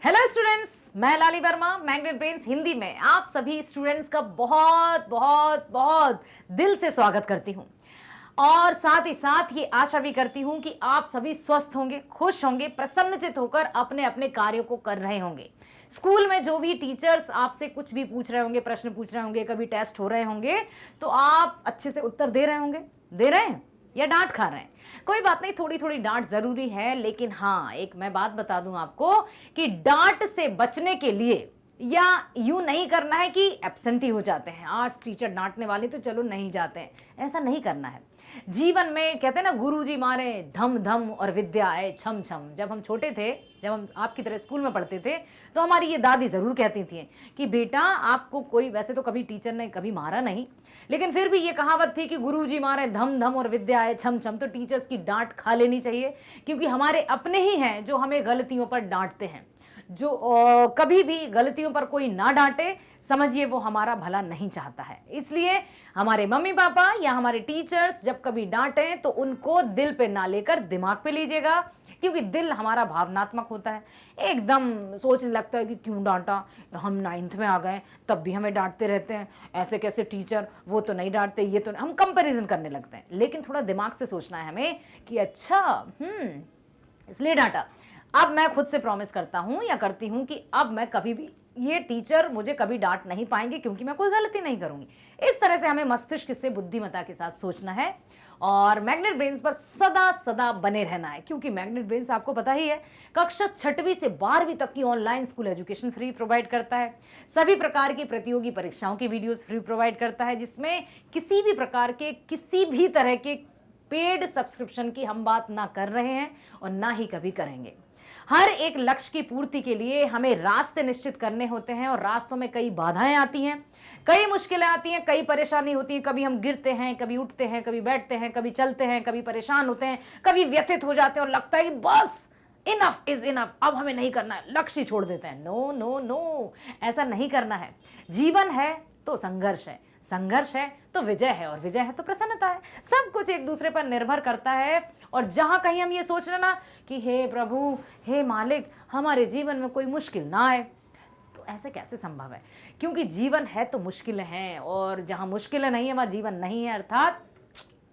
Hello students, मैं लाली Verma magnet brains Hindi में आप सभी स्टूडेंट्स का बहुत बहुत बहुत दिल से स्वागत करती हूं और साथ ही साथ ये आशा भी करती हूं कि आप सभी स्वस्थ होंगे, खुश होंगे, प्रसन्नचित होकर अपने अपने कार्यों को कर रहे होंगे। स्कूल में जो भी टीचर्स आपसे कुछ भी पूछ रहे होंगे, प्रश्न पूछ रहे होंगे, कभी टेस्ट हो रहे होंगे, तो आप अच्छे से उत्तर दे रहे होंगे। दे रहे हैं या डांट खा रहे हैं? कोई बात नहीं, थोड़ी थोड़ी डांट जरूरी है, लेकिन हाँ, एक मैं बात बता दूं आपको कि डांट से बचने के लिए या यूं नहीं करना है कि एब्सेंटी हो जाते हैं, आज टीचर डांटने वाली तो चलो नहीं जाते हैं, ऐसा नहीं करना है। जीवन में कहते हैं ना, गुरुजी मारे धम धम और विद्या आए छम छम। जब हम छोटे थे, जब हम आपकी तरह स्कूल में पढ़ते थे, तो हमारी ये दादी जरूर कहती थी कि बेटा आपको कोई, वैसे तो कभी टीचर ने कभी मारा नहीं, लेकिन फिर भी ये कहावत थी कि गुरुजी मारे धम धम और विद्या आए छम छम। तो टीचर्स की डांट खा लेनी चाहिए, क्योंकि हमारे अपने ही हैं जो हमें गलतियों पर डांटते हैं। जो कभी भी गलतियों पर कोई ना डांटे, समझिए वो हमारा भला नहीं चाहता है। इसलिए हमारे मम्मी पापा या हमारे टीचर्स जब कभी डांटें तो उनको दिल पे ना लेकर दिमाग पे लीजिएगा, क्योंकि दिल हमारा भावनात्मक होता है। एकदम सोचने लगता है कि क्यों डांटा, हम 9th में आ गए तब भी हमें डांटते रहते हैं, ऐसे कैसे टीचर, वो तो नहीं डांटते, ये तो नहीं। हम कंपैरिजन करने लगते हैं। लेकिन थोड़ा दिमाग से सोचना है हमें कि अच्छा इसलिए डांटा। अब मैं खुद से प्रॉमिस करता हूं या करती हूं कि अब मैं कभी भी, ये टीचर मुझे कभी डांट नहीं पाएंगे, क्योंकि मैं कोई गलती नहीं करूंगी। इस तरह से हमें मस्तिष्क से, बुद्धिमत्ता के साथ सोचना है और मैग्नेट ब्रेन्स पर सदा सदा बने रहना है, क्योंकि मैग्नेट ब्रेन्स आपको पता ही है, कक्षा 6वीं से 12वीं तक की online school education free provide करता है। सभी प्रकार की प्रतियोगी परीक्षाओं की वीडियोस फ्री प्रोवाइड करता है, जिसमें किसी भी प्रकार के, किसी भी तरह के पेड सब्सक्रिप्शन की हम बात ना कर रहे हैं और ना ही कभी करेंगे। हर एक लक्ष्य की पूर्ति के लिए हमें रास्ते निश्चित करने होते हैं और रास्तों में कई बाधाएं आती हैं, कई मुश्किलें आती हैं, कई परेशानी होती है। कभी हम गिरते हैं, कभी उठते हैं, कभी बैठते हैं, कभी चलते हैं, कभी परेशान होते हैं, कभी व्यथित हो जाते हैं और लगता है कि बस इनफ इज इनफ, अब हमें नहीं करना है, लक्ष्य छोड़ देते हैं। नो नो नो, ऐसा नहीं करना है। जीवन है तो संघर्ष है, संघर्ष है तो विजय है, और विजय है तो प्रसन्नता है। सब कुछ एक दूसरे पर निर्भर करता है। और जहां कहीं हम ये सोच रहे ना कि हे प्रभु, हे मालिक, हमारे जीवन में कोई मुश्किल ना आए, तो ऐसे कैसे संभव है? क्योंकि जीवन है तो मुश्किलें हैं, और जहां मुश्किलें नहीं है वहां जीवन नहीं है, अर्थात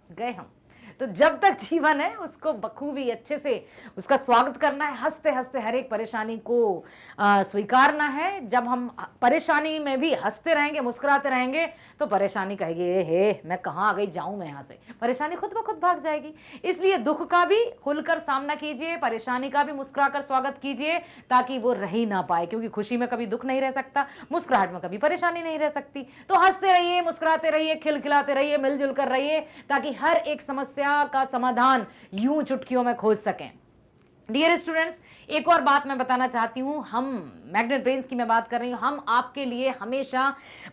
गए हम। तो जब तक जीवन है उसको बखूबी अच्छे से उसका स्वागत करना है, हंसते हंसते हर एक परेशानी को स्वीकारना है। जब हम परेशानी में भी हंसते रहेंगे, मुस्कुराते रहेंगे, तो परेशानी कहेगी हे मैं कहाँ आ गई, जाऊं मैं यहाँ से। परेशानी खुद ब खुद भाग जाएगी। इसलिए दुख का भी खुलकर सामना कीजिए, परेशानी का भी मुस्कुराकर स्वागत कीजिए, ताकि वो रह ही ना पाए। क्योंकि खुशी में कभी दुख नहीं रह सकता, मुस्कुराहट में कभी परेशानी नहीं रह सकती। तो हंसते रहिए, मुस्कुराते रहिए, खिलखिलाते रहिए, मिलजुल कर रहिए, ताकि हर एक समस्या का समाधान यूं चुटकियों में खोज सकें। डियर स्टूडेंट्स, एक और बात मैं बताना चाहती हूं, हम मैग्नेट ब्रेन्स की मैं बात कर रही हूं, हम आपके लिए हमेशा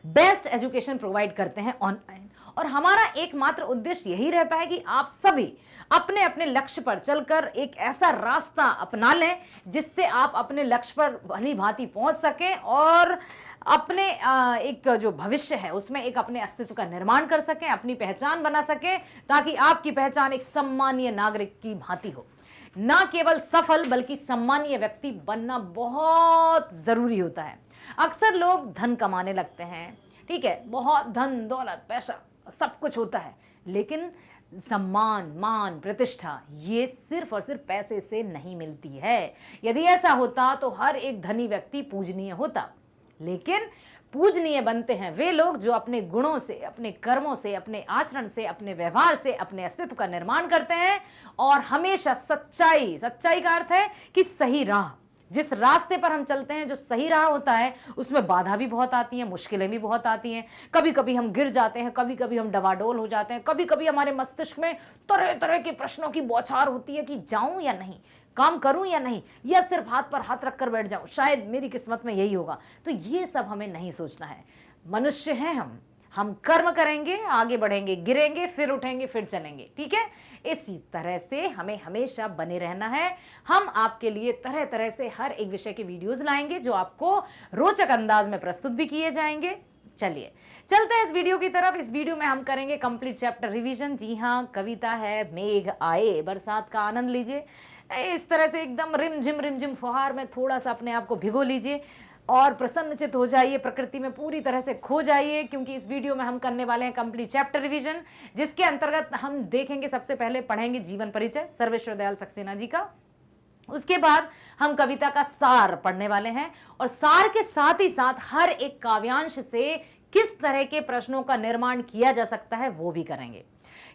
बेस्ट एजुकेशन प्रोवाइड करते हैं ऑनलाइन, और हमारा एकमात्र उद्देश्य यही रहता है कि आप सभी अपने अपने लक्ष्य पर चलकर एक ऐसा रास्ता अपना लें जिससे आप अपने लक्ष्य पर भली भांति पहुंच सकें और अपने एक जो भविष्य है उसमें एक अपने अस्तित्व का निर्माण कर सकें, अपनी पहचान बना सकें, ताकि आपकी पहचान एक सम्मानीय नागरिक की भांति हो। ना केवल सफल बल्कि सम्मानीय व्यक्ति बनना बहुत जरूरी होता है। अक्सर लोग धन कमाने लगते हैं, ठीक है, बहुत धन दौलत पैसा सब कुछ होता है, लेकिन सम्मान, मान, प्रतिष्ठा ये सिर्फ और सिर्फ पैसे से नहीं मिलती है। यदि ऐसा होता तो हर एक धनी व्यक्ति पूजनीय होता। लेकिन पूजनीय बनते हैं वे लोग जो अपने गुणों से, अपने कर्मों से, अपने आचरण से, अपने व्यवहार से अपने अस्तित्व का निर्माण करते हैं, और हमेशा सच्चाई, सच्चाई का अर्थ है कि सही राह, जिस रास्ते पर हम चलते हैं, जो सही राह होता है, उसमें बाधा भी बहुत आती हैं, मुश्किलें भी बहुत आती हैं। कभी कभी हम गिर जाते हैं, कभी कभी हम डवाडोल हो जाते हैं, कभी कभी हमारे मस्तिष्क में तरह तरह के प्रश्नों की बौछार होती है कि जाऊं या नहीं, काम करूं या नहीं, या सिर्फ हाथ पर हाथ रखकर बैठ जाऊं, शायद मेरी किस्मत में यही होगा। तो ये सब हमें नहीं सोचना है। मनुष्य हैं हम कर्म करेंगे, आगे बढ़ेंगे, गिरेंगे, फिर उठेंगे, फिर चलेंगे, ठीक है। इसी तरह से हमें हमेशा बने रहना है। हम आपके लिए तरह तरह से हर एक विषय के वीडियोस लाएंगे, जो आपको रोचक अंदाज में प्रस्तुत भी किए जाएंगे। चलिए चलते हैं इस वीडियो की तरफ। इस वीडियो में हम करेंगे कंप्लीट चैप्टर रिवीजन। जी हाँ, कविता है मेघ आए, बरसात का आनंद लीजिए। इस तरह से एकदम रिमझिम फुहार में थोड़ा सा अपने आप को भिगो लीजिए और प्रसन्नचित हो जाइए, प्रकृति में पूरी तरह से खो जाइए, क्योंकि इस वीडियो में हम करने वाले हैं कंप्लीट चैप्टर रिवीजन, जिसके अंतर्गत हम देखेंगे, सबसे पहले पढ़ेंगे जीवन परिचय सर्वेश्वर दयाल सक्सेना जी का। उसके बाद हम कविता का सार पढ़ने वाले हैं और सार के साथ ही साथ हर एक काव्यांश से किस तरह के प्रश्नों का निर्माण किया जा सकता है वो भी करेंगे,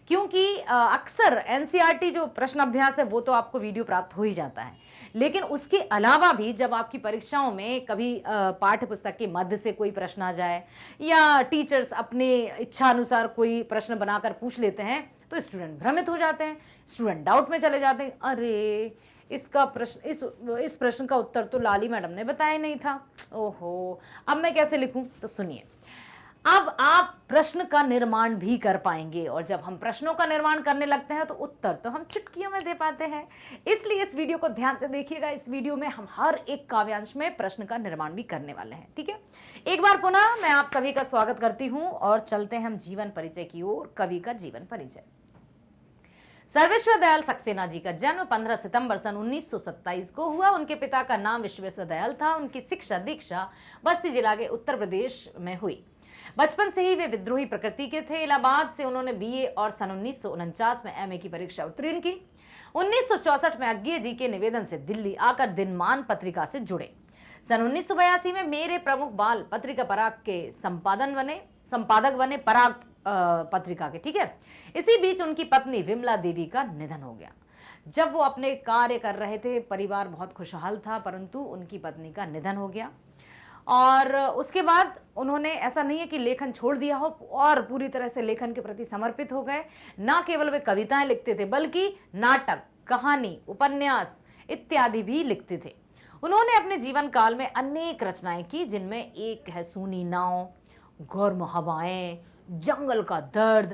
क्योंकि अक्सर एनसीईआरटी जो प्रश्न अभ्यास है वो तो आपको वीडियो प्राप्त हो ही जाता है, लेकिन उसके अलावा भी जब आपकी परीक्षाओं में कभी पाठ्य पुस्तक के मध्य से कोई प्रश्न आ जाए या टीचर्स अपने इच्छा अनुसार कोई प्रश्न बनाकर पूछ लेते हैं तो स्टूडेंट भ्रमित हो जाते हैं, स्टूडेंट डाउट में चले जाते हैं, अरे इसका प्रश्न इस प्रश्न का उत्तर तो लाली मैडम ने बताया नहीं था, ओहो अब मैं कैसे लिखूं। तो सुनिए, अब आप प्रश्न का निर्माण भी कर पाएंगे और जब हम प्रश्नों का निर्माण करने लगते हैं तो उत्तर तो हम चुटकियों में दे पाते हैं, इसलिए इस वीडियो को ध्यान से देखिएगा। इस वीडियो में हम हर एक काव्यांश में प्रश्न का निर्माण भी करने वाले हैं, ठीक है। एक बार पुनः मैं आप सभी का स्वागत करती हूं और चलते हैं हम जीवन परिचय की ओर। कवि का जीवन परिचय। सर्वेश्वर दयाल सक्सेना जी का जन्म 15 सितंबर सन 1927 को हुआ। उनके पिता का नाम विश्वेश्वर दयाल था। उनकी शिक्षा दीक्षा बस्ती जिला के उत्तर प्रदेश में हुई। बचपन से ही वे विद्रोही प्रकृति के थे। इलाहाबाद से उन्होंने बीए और सन 1949 में एमए की परीक्षा उत्तीर्ण की। 1964 में अज्ञे जी के निवेदन से दिल्ली आकर दिनमान पत्रिका से जुड़े। सन 1982 में मेरे प्रमुख बाल पत्रिका पराग के संपादक बने पराग पत्रिका के, ठीक है। इसी बीच उनकी पत्नी विमला देवी का निधन हो गया। जब वो अपने कार्य कर रहे थे, परिवार बहुत खुशहाल था, परंतु उनकी पत्नी का निधन हो गया और उसके बाद उन्होंने, ऐसा नहीं है कि लेखन छोड़ दिया हो, और पूरी तरह से लेखन के प्रति समर्पित हो गए। ना केवल वे कविताएं लिखते थे बल्कि नाटक, कहानी, उपन्यास इत्यादि भी लिखते थे। उन्होंने अपने जीवन काल में अनेक रचनाएं की, जिनमें एक है सूनी नाव, गर्म हवाएं, जंगल का दर्द,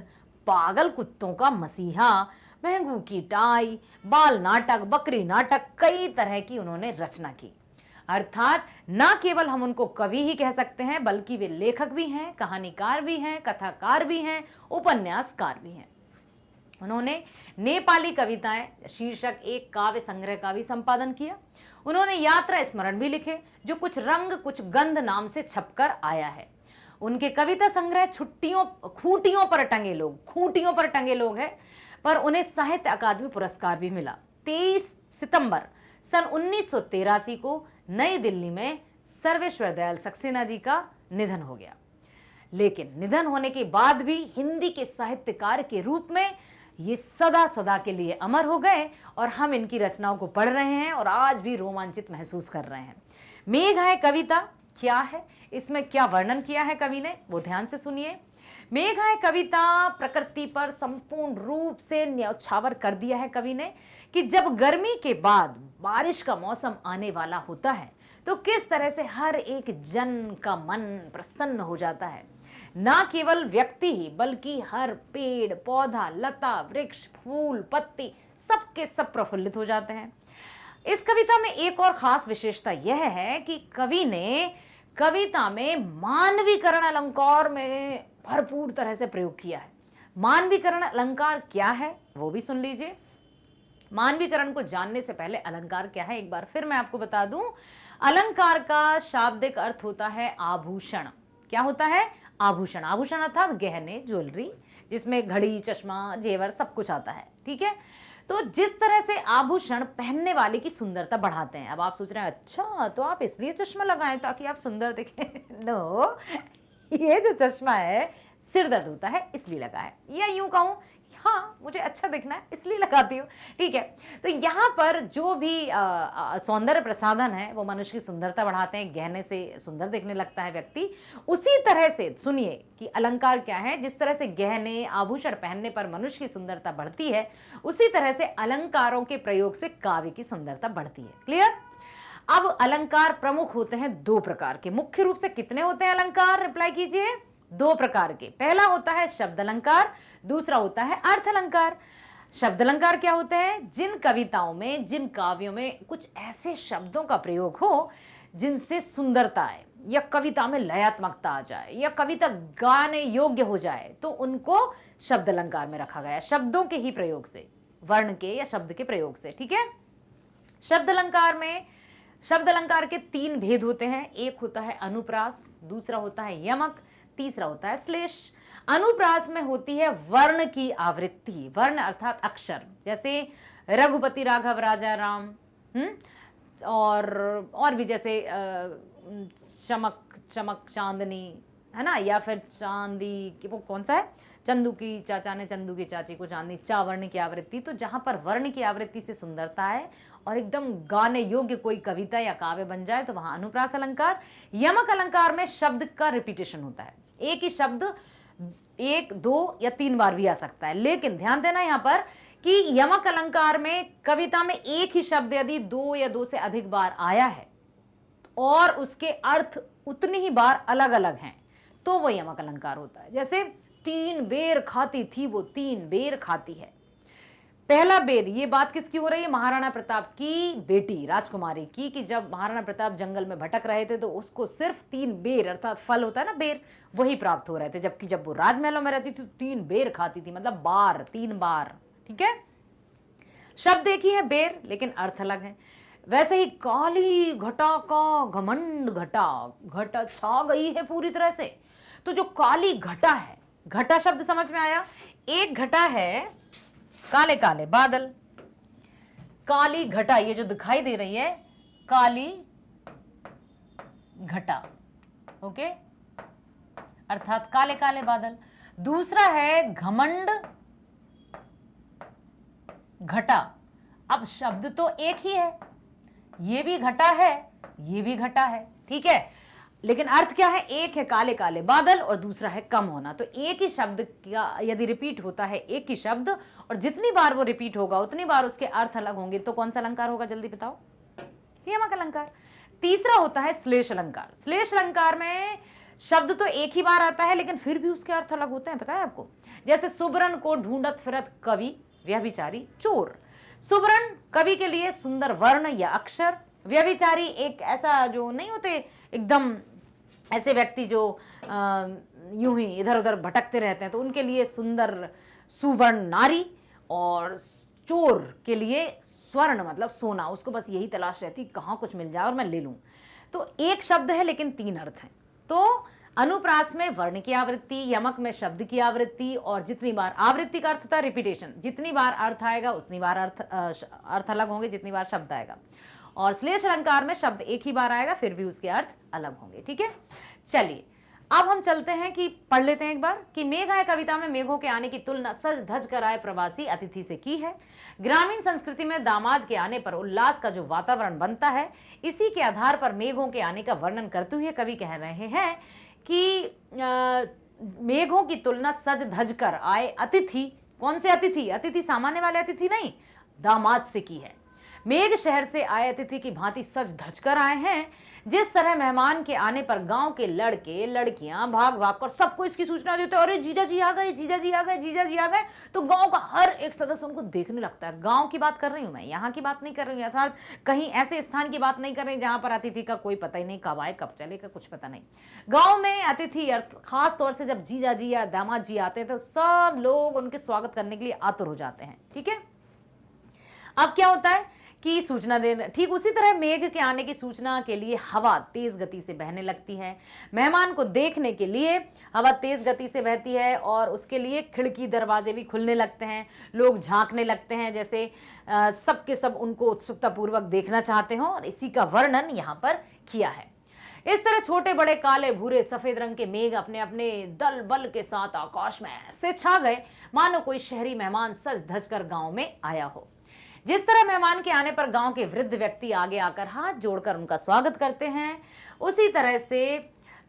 पागल कुत्तों का मसीहा, महंगू की टाई, बाल नाटक, बकरी नाटक, कई तरह की उन्होंने रचना की। अर्थात न केवल हम उनको कवि ही कह सकते हैं बल्कि वे लेखक भी हैं, कहानीकार भी हैं, कथाकार भी हैं, उपन्यासकार भी हैं। उन्होंने नेपाली कविताएं शीर्षक एक काव्य संग्रह का भी संपादन किया। उन्होंने यात्रा स्मरण भी लिखे जो कुछ रंग कुछ गंध नाम से छपकर आया है। उनके कविता संग्रह खूंटियों पर टंगे लोग है, पर उन्हें साहित्य अकादमी पुरस्कार भी मिला। 23 सितंबर सन 1983 को नई दिल्ली में सर्वेश्वर दयाल सक्सेना जी का निधन हो गया। लेकिन निधन होने के बाद भी हिंदी के साहित्यकार के रूप में ये सदा सदा के लिए अमर हो गए और हम इनकी रचनाओं को पढ़ रहे हैं और आज भी रोमांचित महसूस कर रहे हैं। मेघ है कविता क्या है, इसमें क्या वर्णन किया है कवि ने, वो ध्यान से सुनिए। मेघाय कविता प्रकृति पर संपूर्ण रूप से न्यौछावर कर दिया है कवि ने कि जब गर्मी के बाद बारिश का मौसम आने वाला होता है तो किस तरह से हर एक जन का मन प्रसन्न हो जाता है। ना केवल व्यक्ति ही बल्कि हर पेड़ पौधा, लता, वृक्ष, फूल, पत्ती सबके सब प्रफुल्लित हो जाते हैं। इस कविता में एक और खास विशेषता यह है कि कवि ने कविता में मानवीकरण अलंकार में भरपूर तरह से प्रयोग किया है। मानवीकरण अलंकार क्या है वो भी सुन लीजिए। मानवीकरण को जानने से पहले अलंकार क्या है एक बार फिर मैं आपको बता दूं। अलंकार का शाब्दिक अर्थ होता है आभूषण। क्या होता है? आभूषण। आभूषण अर्थात गहने, ज्वेलरी, जिसमें घड़ी, चश्मा, जेवर सब कुछ आता है, ठीक है। तो जिस तरह से आभूषण पहनने वाले की सुंदरता बढ़ाते हैं। अब आप सोच रहे हैं अच्छा तो आप इसलिए चश्मा लगाएं ताकि आप सुंदर दिखें। नो, ये जो चश्मा है सिर दर्द होता है इसलिए लगा है, या यूं कहूं हाँ मुझे अच्छा दिखना है इसलिए लगाती हूँ, ठीक है। तो यहाँ पर जो भी सौंदर्य प्रसाधन है वो मनुष्य की सुंदरता बढ़ाते हैं, गहने से सुंदर दिखने लगता है व्यक्ति। उसी तरह से सुनिए कि अलंकार क्या है। जिस तरह से गहने, आभूषण पहनने पर मनुष्य की सुंदरता बढ़ती है, उसी तरह से अलंकारों के प्रयोग से काव्य की सुंदरता बढ़ती है। क्लियर? अब अलंकार प्रमुख होते हैं दो प्रकार के। मुख्य रूप से कितने होते हैं अलंकार? रिप्लाई कीजिए। दो प्रकार के। पहला होता है शब्द अलंकार, दूसरा होता है अर्थ अलंकार। शब्द अलंकार क्या होते हैं? जिन कविताओं में, जिन काव्यों में कुछ ऐसे शब्दों का प्रयोग हो जिनसे सुंदरता आए, या कविता में लयात्मकता आ जाए, या कविता गाने योग्य हो जाए, तो उनको शब्द अलंकार में रखा गया। शब्दों के ही प्रयोग से, वर्ण के या शब्द के प्रयोग से, ठीक है। शब्द अलंकार में शब्द अलंकार के 3 भेद होते हैं। एक होता है अनुप्रास, दूसरा होता है यमक, तीसरा होता है श्लेष। अनुप्रास में होती है वर्ण की आवृत्ति, वर्ण अर्थात अक्षर, जैसे रघुपति राघव राजा राम, और भी जैसे चमक चमक चांदनी, है ना, या फिर चांदी, वो कौन सा है, चंदू की चाचा ने चंदू की चाची को चांदनी, चा वर्ण की आवृत्ति। तो जहां पर वर्ण की आवृत्ति से सुंदरता है और एकदम गाने योग्य कोई कविता या काव्य बन जाए तो वहां अनुप्रास अलंकार। यमक अलंकार में शब्द का रिपीटेशन होता है, एक ही शब्द 1, 2 या 3 बार भी आ सकता है, लेकिन ध्यान देना यहां पर कि यमक अलंकार में कविता में एक ही शब्द यदि 2 या 2 से अधिक बार आया है और उसके अर्थ उतनी ही बार अलग अलग हैं तो वो यमक अलंकार होता है। जैसे 3 बेर खाती थी वो 3 बेर खाती है। पहला बेर, ये बात किसकी हो रही है, महाराणा प्रताप की बेटी राजकुमारी की, कि जब महाराणा प्रताप जंगल में भटक रहे थे तो उसको सिर्फ 3 बेर, अर्थात फल होता है ना बेर, वही प्राप्त हो रहे थे, जबकि जब वो राजमहलों में रहती थी 3 बेर खाती थी, मतलब बार, 3 बार। ठीक है, शब्द एक ही है बेर, लेकिन अर्थ अलग है। वैसे ही काली घटा का घमंड घटा, घटा छा गई है पूरी तरह से। तो जो काली घटा है, घटा शब्द समझ में आया, एक घटा है काले काले बादल, काली घटा ये जो दिखाई दे रही है काली घटा, ओके, अर्थात काले काले बादल। दूसरा है घमंड घटा। अब शब्द तो एक ही है, ये भी घटा है, ये भी घटा है, ठीक है, लेकिन अर्थ क्या है, एक है काले काले बादल और दूसरा है कम होना। तो एक ही शब्द का यदि रिपीट होता है, एक ही शब्द, और जितनी बार वो रिपीट होगा उतनी बार उसके अर्थ अलग होंगे, तो कौन सा अलंकार होगा, जल्दी बताओ, यमक अलंकार। तीसरा होता है श्लेष अलंकार। श्लेष अलंकार में शब्द तो एक ही बार आता है लेकिन फिर भी उसके अर्थ अलग होते हैं, पता है आपको। जैसे सुबरन को ढूंढत फिरत कवि व्यभिचारी चोर। सुबरन कवि के लिए सुंदर वर्ण या अक्षर, व्यभिचारी एक ऐसा जो नहीं होते एकदम ऐसे व्यक्ति जो यूं ही इधर उधर भटकते रहते हैं, तो उनके लिए सुंदर सुवर्ण नारी, और चोर के लिए स्वर्ण मतलब सोना, उसको बस यही तलाश रहती कहाँ कुछ मिल जाए और मैं ले लूं। तो एक शब्द है लेकिन 3 अर्थ हैं। तो अनुप्रास में वर्ण की आवृत्ति, यमक में शब्द की आवृत्ति, और जितनी बार आवृत्ति का अर्थ होता है रिपीटेशन, जितनी बार अर्थ आएगा उतनी बार अर्थ अलग होंगे जितनी बार शब्द आएगा। और श्लेष अलंकार में शब्द एक ही बार आएगा फिर भी उसके अर्थ अलग होंगे। ठीक है, चलिए अब हम चलते हैं कि पढ़ लेते हैं एक बार कि मेघ आए कविता में मेघों के आने की तुलना सज धज कर आए प्रवासी अतिथि से की है। ग्रामीण संस्कृति में दामाद के आने पर उल्लास का जो वातावरण बनता है, इसी के आधार पर मेघों के आने का वर्णन करते हुए कवि कह रहे हैं कि मेघों की तुलना सज धज कर आए अतिथि, कौन से अतिथि, अतिथि सामान्य वाले अतिथि नहीं, दामाद से की है। मेघ शहर से आए अतिथि की भांति सज धज कर आए हैं। जिस तरह मेहमान के आने पर गांव के लड़के लड़कियां भाग भाग कर सबको इसकी सूचना देते हैं, अरे जीजा जी आ गए, जीजा जी आ गए, जीजा जी आ गए, तो गांव का हर एक सदस्य उनको देखने लगता है। गांव की बात कर रही हूं मैं, यहाँ की बात नहीं कर रही हूँ, अर्थात कहीं ऐसे स्थान की बात नहीं कर रही जहां पर अतिथि का कोई पता ही नहीं, कब आए कब चले का कुछ पता नहीं। गाँव में अतिथि खास तौर से जब जीजा जी या दामाद जी आते हैं तो सब लोग उनके स्वागत करने के लिए आतुर हो जाते हैं। ठीक है, अब क्या होता है की सूचना देना, ठीक उसी तरह मेघ के आने की सूचना के लिए हवा तेज गति से बहने लगती है। मेहमान को देखने के लिए हवा तेज गति से बहती है और उसके लिए खिड़की दरवाजे भी खुलने लगते हैं, लोग झांकने लगते हैं, जैसे सबके सब उनको उत्सुकता पूर्वक देखना चाहते हो, और इसी का वर्णन यहाँ पर किया है। इस तरह छोटे बड़े काले भूरे सफेद रंग के मेघ अपने अपने दल बल के साथ आकाश में ऐसे छा गए मानो कोई शहरी मेहमान सज धज कर गांव में आया हो। जिस तरह मेहमान के आने पर गांव के वृद्ध व्यक्ति आगे आकर हाथ जोड़कर उनका स्वागत करते हैं, उसी तरह से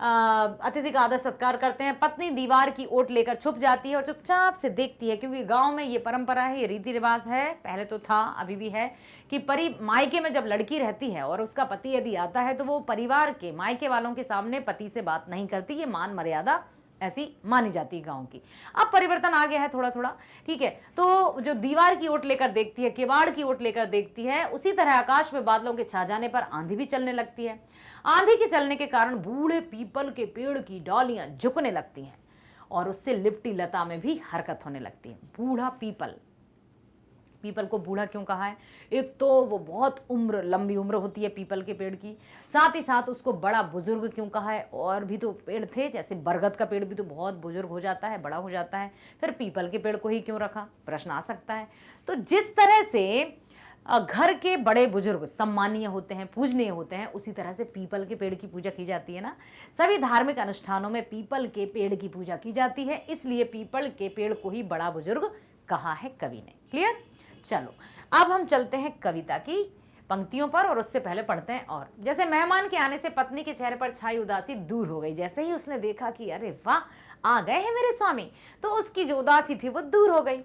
अतिथि का आदर सत्कार करते हैं। पत्नी दीवार की ओट लेकर छुप जाती है और चुपचाप से देखती है, क्योंकि गांव में ये परंपरा है, ये रीति रिवाज है, पहले तो था अभी भी है, कि मायके में जब लड़की रहती है और उसका पति यदि आता है तो वो परिवार के मायके वालों के सामने पति से बात नहीं करती, ये मान मर्यादा ऐसी मानी जाती है गांव की। अब परिवर्तन आ गया है थोड़ा थोड़ा, ठीक है। तो जो दीवार की ओट लेकर देखती है, किवाड़ की ओट लेकर देखती है, उसी तरह आकाश में बादलों के छा जाने पर आंधी भी चलने लगती है। आंधी के चलने के कारण बूढ़े पीपल के पेड़ की डालियां झुकने लगती हैं और उससे लिपटी लता में भी हरकत होने लगती है। बूढ़ा पीपल, पीपल को बूढ़ा क्यों कहा है? एक तो वो बहुत लंबी उम्र होती है पीपल के पेड़ की, साथ ही साथ उसको बड़ा बुजुर्ग क्यों कहा है? और भी तो पेड़ थे, जैसे बरगद का पेड़ भी तो बहुत बुजुर्ग हो जाता है, बड़ा हो जाता है, फिर पीपल के पेड़ को ही क्यों रखा? प्रश्न आ सकता है। तो जिस तरह से घर के बड़े बुजुर्ग सम्मानीय होते हैं, पूजनीय होते हैं, उसी तरह से पीपल के पेड़ की पूजा की जाती है ना। सभी धार्मिक अनुष्ठानों में पीपल के पेड़ की पूजा की जाती है, इसलिए पीपल के पेड़ को ही बड़ा बुजुर्ग कहा है कवि ने। क्लियर? चलो अब हम चलते हैं कविता की पंक्तियों पर, और उससे पहले पढ़ते हैं। और जैसे मेहमान के आने से पत्नी के चेहरे पर छाई उदासी दूर हो गई। जैसे ही उसने देखा कि अरे वाह, आ गए हैं मेरे स्वामी, तो उसकी जो उदासी थी वो दूर हो गई,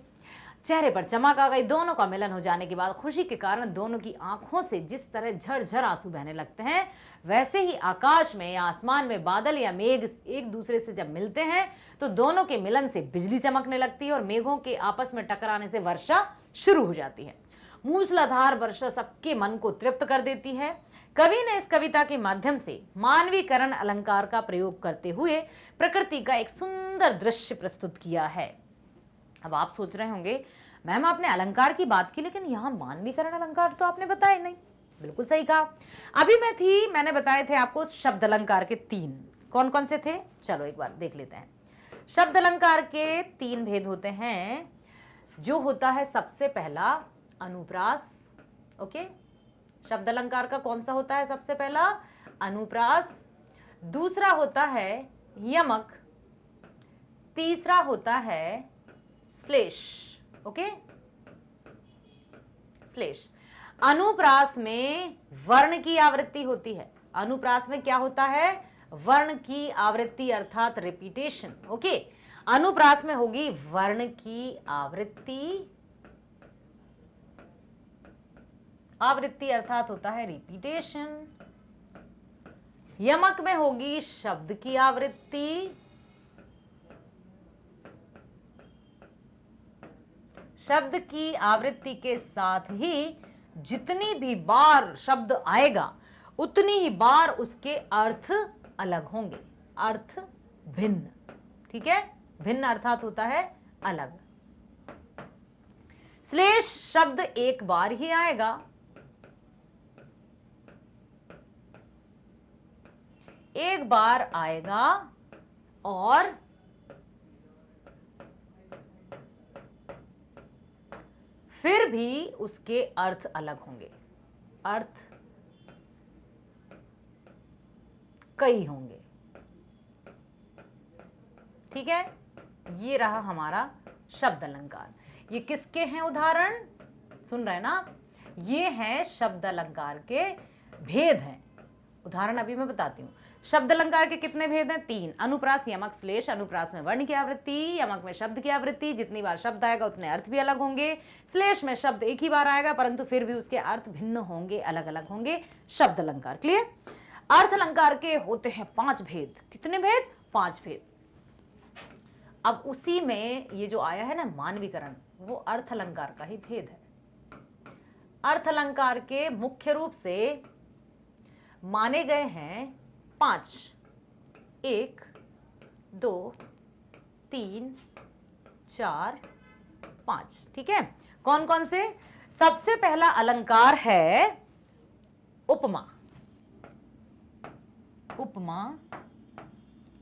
चेहरे पर चमक आ गई। दोनों का मिलन हो जाने के बाद खुशी के कारण दोनों की आंखों से जिस तरह झरझर आंसू बहने लगते हैं, वैसे ही आकाश में या आसमान में बादल या मेघ एक दूसरे से जब मिलते हैं तो दोनों के मिलन से बिजली चमकने लगती है और मेघों के आपस में टकराने से वर्षा शुरू हो जाती है। मूसलाधार वर्षा सबके मन को तृप्त कर देती है। कवि ने इस कविता के माध्यम से मानवीकरण अलंकार का प्रयोग करते हुए प्रकृति का एक सुंदर दृश्य प्रस्तुत किया है। अब आप सोच रहे होंगे, मैम आपने अलंकार की बात की लेकिन यहाँ मानवीकरण अलंकार तो आपने बताया नहीं। बिल्कुल सही कहा। अभी मैंने बताए थे आपको शब्द अलंकार के 3। कौन कौन से थे? चलो एक बार देख लेते हैं। शब्द अलंकार के 3 भेद होते हैं। जो होता है सबसे पहला अनुप्रास। ओके, शब्द अलंकार का कौन सा होता है सबसे पहला? अनुप्रास। दूसरा होता है यमक। तीसरा होता है श्लेष। ओके, श्लेष। अनुप्रास में वर्ण की आवृत्ति होती है। अनुप्रास में क्या होता है? वर्ण की आवृत्ति अर्थात रिपीटेशन। ओके, अनुप्रास में होगी वर्ण की आवृत्ति। आवृत्ति अर्थात होता है रिपीटेशन। यमक में होगी शब्द की आवृत्ति। शब्द की आवृत्ति के साथ ही जितनी भी बार शब्द आएगा उतनी ही बार उसके अर्थ अलग होंगे, अर्थ भिन्न। ठीक है, भिन्न अर्थात होता है अलग। श्लेष शब्द एक बार ही आएगा, एक बार आएगा और फिर भी उसके अर्थ अलग होंगे, अर्थ कई होंगे। ठीक है, ये रहा हमारा शब्द अलंकार। ये किसके हैं उदाहरण? सुन रहे हैं ना? ये हैं शब्द अलंकार के भेद हैं। उदाहरण अभी मैं बताती हूं। शब्द अलंकार के कितने भेद हैं? 3। अनुप्रास, यमक, श्लेष। अनुप्रास में वर्ण की आवृत्ति, यमक में शब्द की आवृत्ति। जितनी बार शब्द आएगा उतने अर्थ भी अलग होंगे। श्लेष में शब्द एक ही बार आएगा परंतु फिर भी उसके अर्थ भिन्न होंगे, अलग अलग होंगे। शब्द अलंकार। क्लियर? अर्थ अलंकार के होते हैं 5 भेद। कितने भेद? 5 भेद। अब उसी में ये जो आया है ना मानवीकरण, वो अर्थ अलंकार का ही भेद है। अर्थ अलंकार के मुख्य रूप से माने गए हैं 5। 1, 2, 3, 4, 5। ठीक है, कौन कौन से? सबसे पहला अलंकार है उपमा। उपमा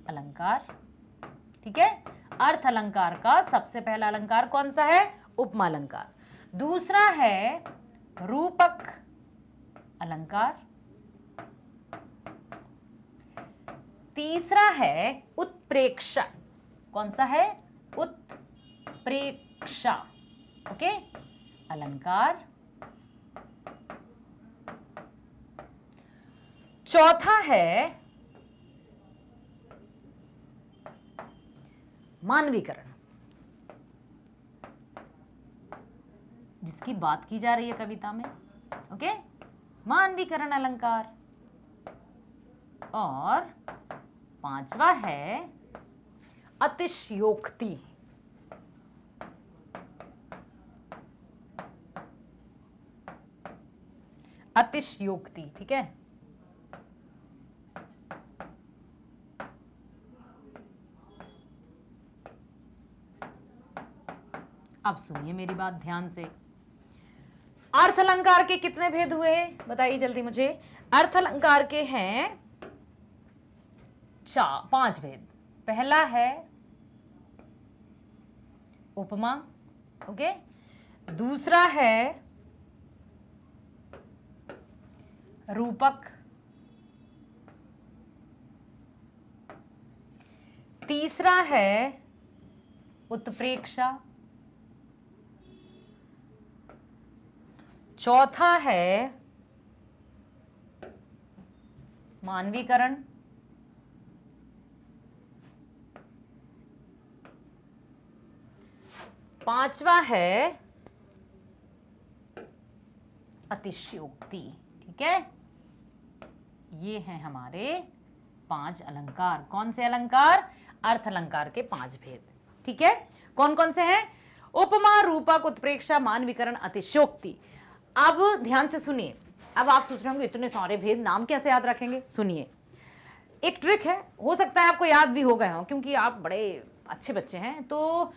अलंकार। ठीक है, अर्थ अलंकार का सबसे पहला अलंकार कौन सा है? उपमा अलंकार। दूसरा है रूपक अलंकार। तीसरा है उत्प्रेक्षा। कौन सा है? उत्प्रेक्षा। ओके, अलंकार। चौथा है मानवीकरण, जिसकी बात की जा रही है कविता में। ओके, मानवीकरण अलंकार। और 5वां है अतिशयोक्ति। अतिशयोक्ति। ठीक है, अब सुनिए मेरी बात ध्यान से। अर्थ अलंकार के कितने भेद हुए बताइए जल्दी मुझे। अर्थ अलंकार के हैं 5 भेद। पहला है उपमा, ओके। दूसरा है रूपक, तीसरा है उत्प्रेक्षा, चौथा है मानवीकरण, पांचवा है अतिशयोक्ति। ठीक है, ये हैं हमारे 5 अलंकार। कौन से अलंकार? अर्थ अलंकार के 5 भेद। ठीक है, कौन कौन से हैं? उपमा, रूपक, उत्प्रेक्षा, मानवीकरण, अतिशयोक्ति। अब ध्यान से सुनिए। अब आप सोच रहे होंगे इतने सारे भेद नाम कैसे याद रखेंगे? सुनिए, एक ट्रिक है, हो सकता है आपको याद भी हो गए हो क्योंकि आप बड़े अच्छे बच्चे हैं। तो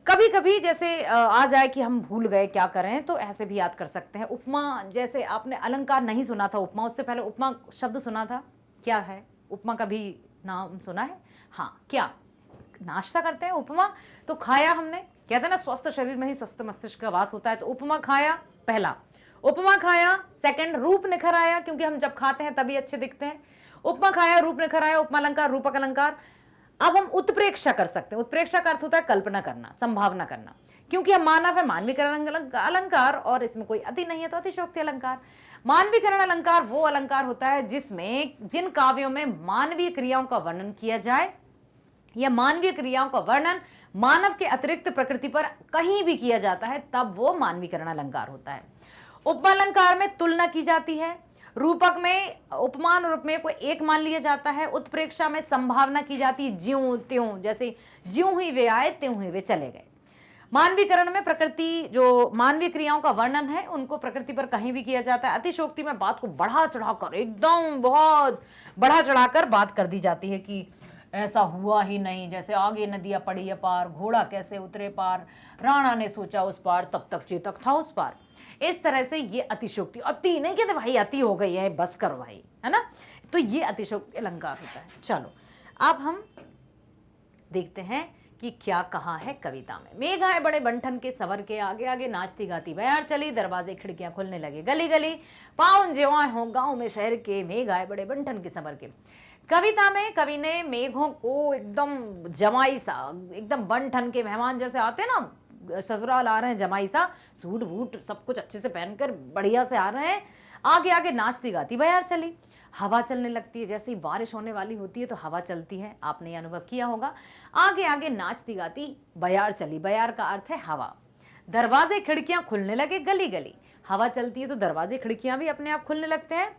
कभी कभी जैसे आ जाए कि हम भूल गए क्या करें, तो ऐसे भी याद कर सकते हैं। उपमा, जैसे आपने अलंकार नहीं सुना था उपमा, उससे पहले उपमा शब्द सुना था, क्या है उपमा का भी नाम सुना है? हाँ, क्या नाश्ता करते हैं उपमा? तो खाया हमने, कहते हैं ना स्वस्थ शरीर में ही स्वस्थ मस्तिष्क का वास होता है। तो उपमा खाया, पहला उपमा खाया। सेकंड, रूप निखर आया, क्योंकि हम जब खाते हैं तभी अच्छे दिखते हैं। उपमा खाया, रूप निखर आया, उपमा अलंकार, रूपक अलंकार। अब हम उत्प्रेक्षा कर सकते हैं। उत्प्रेक्षा का अर्थ होता है कल्पना करना, संभावना करना, क्योंकि हम मानव है। मानवीकरण अलंकार, और इसमें कोई अति नहीं है तो अतिशयोक्ति अलंकार। मानवीकरण अलंकार वो अलंकार होता है जिसमें जिन काव्यों में मानवीय क्रियाओं का वर्णन किया जाए या मानवीय क्रियाओं का वर्णन मानव के अतिरिक्त प्रकृति पर कहीं भी किया जाता है, तब वो मानवीकरण अलंकार होता है। उपमा अलंकार में तुलना की जाती है, रूपक में उपमान और उपमेय को एक मान लिया जाता है, उत्प्रेक्षा में संभावना की जाती है, ज्यों त्यों, जैसे ज्यों ही वे आए त्यों ही वे चले गए। मानवीकरण में प्रकृति, जो मानवीय क्रियाओं का वर्णन है, उनको प्रकृति पर कहीं भी किया जाता है। अतिशयोक्ति में बात को बढ़ा चढ़ाकर, एकदम बहुत बढ़ा चढ़ाकर बात कर दी जाती है कि ऐसा हुआ ही नहीं, जैसे आगे नदियां पड़ी अपार, घोड़ा कैसे उतरे पार, राणा ने सोचा उस पार, तब तक चेतक था उस पार। इस तरह से ये अतिशयोक्ति, अति नहीं कहते भाई अति हो गई है, बस करो भाई, है ना। तो ये अतिशयोक्ति अलंकार होता है। चलो अब हम देखते हैं कि क्या कहा है कविता में। मेघ आए बड़े बंठन के सवर के, आगे आगे नाचती गाती बयार चली, दरवाजे खिड़कियां खुलने लगे गली गली, पाउन जेवाए हों गांव में शहर के, मेघ आए बड़े बंठन के सवर के। कविता में कवि ने मेघों को एकदम जमाई सा, एकदम बंठन के मेहमान जैसे आते हैं ना, ससुराल आ रहे हैं जमाई सा, सूट बूट सब कुछ अच्छे से पहनकर बढ़िया से आ रहे हैं, आगे आगे नाचती गाती बयार चली। हवा चलने लगती है, जैसे ही बारिश होने वाली होती है तो हवा चलती है, आपने ये अनुभव किया होगा। आगे आगे नाचती गाती बयार चली, बयार का अर्थ है हवा। दरवाजे खिड़कियां खुलने लगे गली गली, हवा चलती है तो दरवाजे खिड़कियां भी अपने आप खुलने लगते हैं।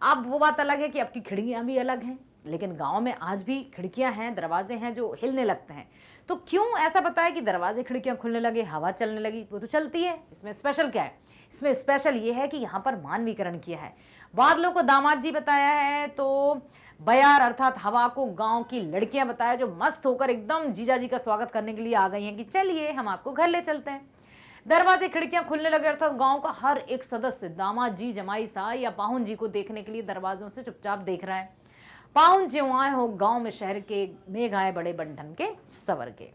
अब वो बात अलग है कि आपकी खिड़कियां भी अलग हैं, लेकिन गांव में आज भी खिड़कियां हैं, दरवाजे हैं जो हिलने लगते हैं। तो क्यों ऐसा बताया कि दरवाजे खिड़कियां खुलने लगे, हवा चलने लगी? वो तो चलती है, इसमें स्पेशल क्या है? इसमें स्पेशल ये है कि यहाँ पर मानवीकरण किया है। बादलों को दामाद जी बताया है, तो बयार अर्थात हवा को गांव की लड़कियां बताया, जो मस्त होकर एकदम जीजा जी का स्वागत करने के लिए आ गई हैं कि चलिए हम आपको घर ले चलते हैं। दरवाजे खिड़कियां खुलने लगे अर्थात गांव का हर एक सदस्य दामाद जी, जमाई सा या पाहुन जी को देखने के लिए दरवाजों से चुपचाप देख रहा है। पाहुन ज्यों आए हो गांव में शहर के, मेघ आए बड़े बंठन के सवर के।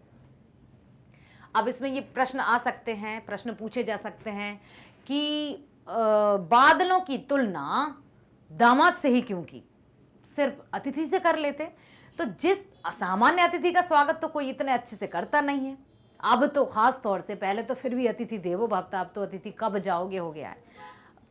अब इसमें ये प्रश्न आ सकते हैं, प्रश्न पूछे जा सकते हैं कि बादलों की तुलना दामाद से ही क्यों की, सिर्फ अतिथि से कर लेते। तो जिस असामान्य अतिथि का स्वागत तो कोई इतने अच्छे से करता नहीं है, अब तो खास तौर से, पहले तो फिर भी अतिथि देवो भव था, अब तो अतिथि कब जाओगे हो गया है।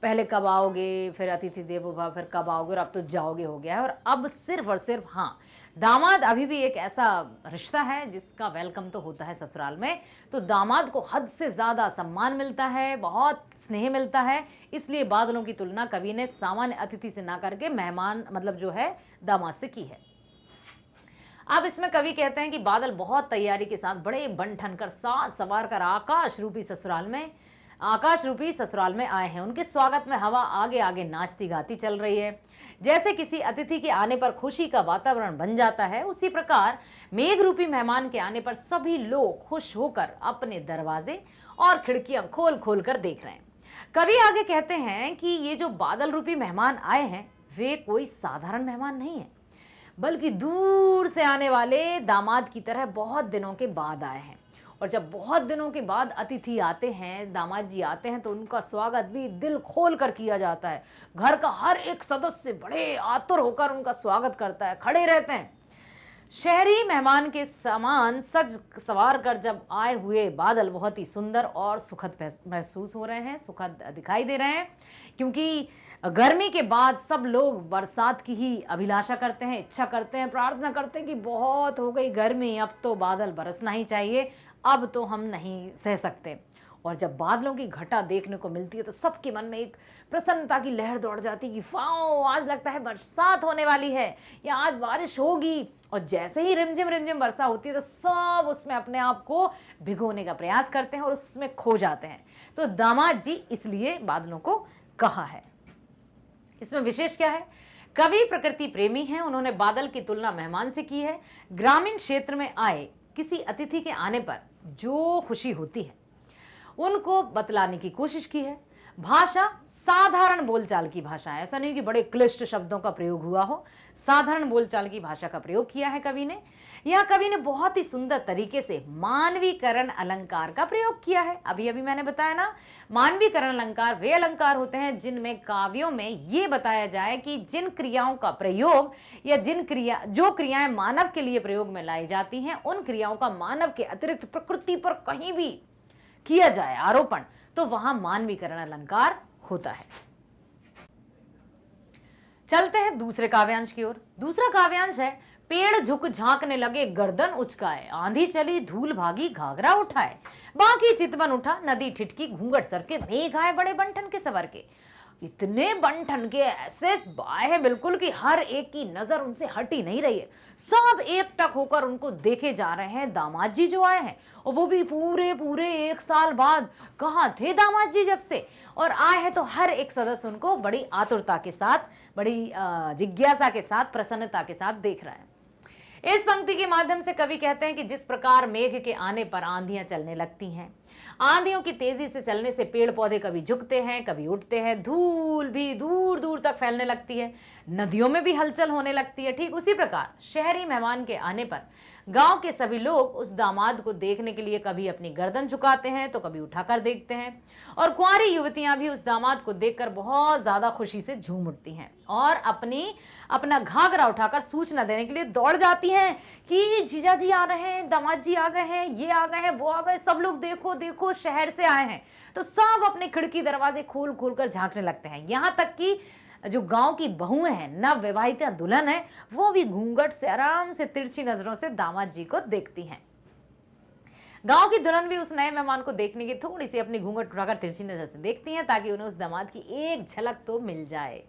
पहले कब आओगे, फिर अतिथि देवो भव, फिर कब आओगे, और अब तो जाओगे हो गया है। और अब सिर्फ और सिर्फ, हाँ, दामाद अभी भी एक ऐसा रिश्ता है जिसका वेलकम तो होता है ससुराल में, तो दामाद को हद से ज्यादा सम्मान मिलता है, बहुत स्नेह मिलता है। इसलिए बादलों की तुलना कवि ने सामान्य अतिथि से ना करके मेहमान मतलब जो है दामाद से की है। अब इसमें कवि कहते हैं कि बादल बहुत तैयारी के साथ बड़े बन ठन कर साथ सवार कर आकाश रूपी ससुराल में आए हैं। उनके स्वागत में हवा आगे आगे नाचती गाती चल रही है। जैसे किसी अतिथि के आने पर खुशी का वातावरण बन जाता है, उसी प्रकार मेघ रूपी मेहमान के आने पर सभी लोग खुश होकर अपने दरवाजे और खिड़कियां खोल खोल कर देख रहे हैं। कवि आगे कहते हैं कि ये जो बादल रूपी मेहमान आए हैं वे कोई साधारण मेहमान नहीं है, बल्कि दूर से आने वाले दामाद की तरह बहुत दिनों के बाद आए हैं। और जब बहुत दिनों के बाद अतिथि आते हैं, दामाद जी आते हैं, तो उनका स्वागत भी दिल खोल कर किया जाता है। घर का हर एक सदस्य बड़े आतुर होकर उनका स्वागत करता है, खड़े रहते हैं। शहरी मेहमान के समान सज सवार कर जब आए हुए बादल बहुत ही सुंदर और सुखद महसूस हो रहे हैं, सुखद दिखाई दे रहे हैं, क्योंकि गर्मी के बाद सब लोग बरसात की ही अभिलाषा करते हैं, इच्छा करते हैं, प्रार्थना करते हैं कि बहुत हो गई गर्मी, अब तो बादल बरसना ही चाहिए, अब तो हम नहीं सह सकते। और जब बादलों की घटा देखने को मिलती है तो सबके मन में एक प्रसन्नता की लहर दौड़ जाती है कि वाओ, आज लगता है बरसात होने वाली है या आज बारिश होगी। और जैसे ही रिमझिम रिमझिम वर्षा होती है तो सब उसमें अपने आप को भिगोने का प्रयास करते हैं और उसमें खो जाते हैं। तो दामाद जी इसलिए बादलों को कहा है। इसमें विशेष क्या है? कवि प्रकृति प्रेमी हैं, उन्होंने बादल की तुलना मेहमान से की है। ग्रामीण क्षेत्र में आए किसी अतिथि के आने पर जो खुशी होती है उनको बतलाने की कोशिश की है। भाषा साधारण बोलचाल की भाषा है, ऐसा नहीं कि बड़े क्लिष्ट शब्दों का प्रयोग हुआ हो, साधारण बोलचाल की भाषा का प्रयोग किया है कवि ने। यह कवि ने बहुत ही सुंदर तरीके से मानवीकरण अलंकार का प्रयोग किया है। अभी अभी मैंने बताया ना, मानवीकरण अलंकार वे अलंकार होते हैं जिनमें काव्यों में ये बताया जाए कि जिन क्रियाओं का प्रयोग या जो क्रियाएं मानव के लिए प्रयोग में लाई जाती हैं, उन क्रियाओं का मानव के अतिरिक्त प्रकृति पर कहीं भी किया जाए आरोपण, तो वहां मानवीकरण अलंकार होता है। चलते हैं दूसरे काव्यांश की ओर। दूसरा काव्यांश है, पेड़ झुक झांकने लगे गर्दन उचकाए, आंधी चली धूल भागी घाघरा उठाए, बाकी चितवन उठा नदी ठिठकी घूंघट सर के, मेघ आए बड़े बंठन के सवर के। इतने बंठन के ऐसे आए हैं बिल्कुल कि हर एक की नजर उनसे हटी नहीं रही है, सब एकटक होकर उनको देखे जा रहे हैं दामाद जी जो आए हैं, और वो भी पूरे पूरे 1 साल बाद। कहाँ थे दामाद जी जब से, और आए हैं तो हर एक सदस्य उनको बड़ी आतुरता के साथ, बड़ी जिज्ञासा के साथ, प्रसन्नता के साथ देख रहा है। इस पंक्ति के माध्यम से कवि कहते हैं कि जिस प्रकार मेघ के आने पर आंधियां चलने लगती हैं, आंधियों की तेजी से चलने से पेड़ पौधे कभी झुकते हैं कभी उठते हैं, धूल भी दूर दूर तक फैलने लगती है, नदियों में भी हलचल होने लगती है, ठीक उसी प्रकार शहरी मेहमान के आने पर गांव के सभी लोग उस दामाद को देखने के लिए कभी अपनी गर्दन झुकाते हैं तो कभी उठाकर देखते हैं, और कुंवारी युवतियां भी उस दामाद को देखकर बहुत ज्यादा खुशी से झूम उठती हैं और अपना घाघरा उठाकर सूचना देने के लिए दौड़ जाती हैं कि जीजा जी आ रहे हैं, दामाद जी आ गए हैं, ये आ गए हैं, वो आ गए, सब लोग देखो देखो शहर से आए हैं। तो सब अपने खिड़की दरवाजे खोल खोल कर झांकने लगते हैं। यहां तक कि जो गांव की बहुएं हैं, नव विवाहित दुल्हन है, वो भी घूंघट से आराम से तिरछी नजरों से दामाद जी को देखती हैं। गांव की दुल्हन भी उस नए मेहमान को देखने की थोड़ी सी अपनी घूंघट उठाकर तिरछी नजर से देखती हैं ताकि उन्हें उस दामाद की एक झलक तो मिल जाए।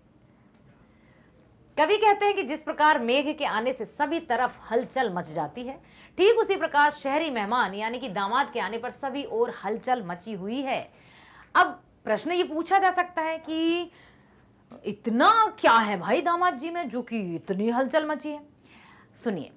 कवि कहते हैं कि जिस प्रकार मेघ के आने से सभी तरफ हलचल मच जाती है, ठीक उसी प्रकार शहरी मेहमान यानी कि दामाद के आने पर सभी ओर हलचल मची हुई है। अब प्रश्न ये पूछा जा सकता है कि इतना क्या है भाई दामाद जी में जो कि इतनी हलचल मची है। सुनिए,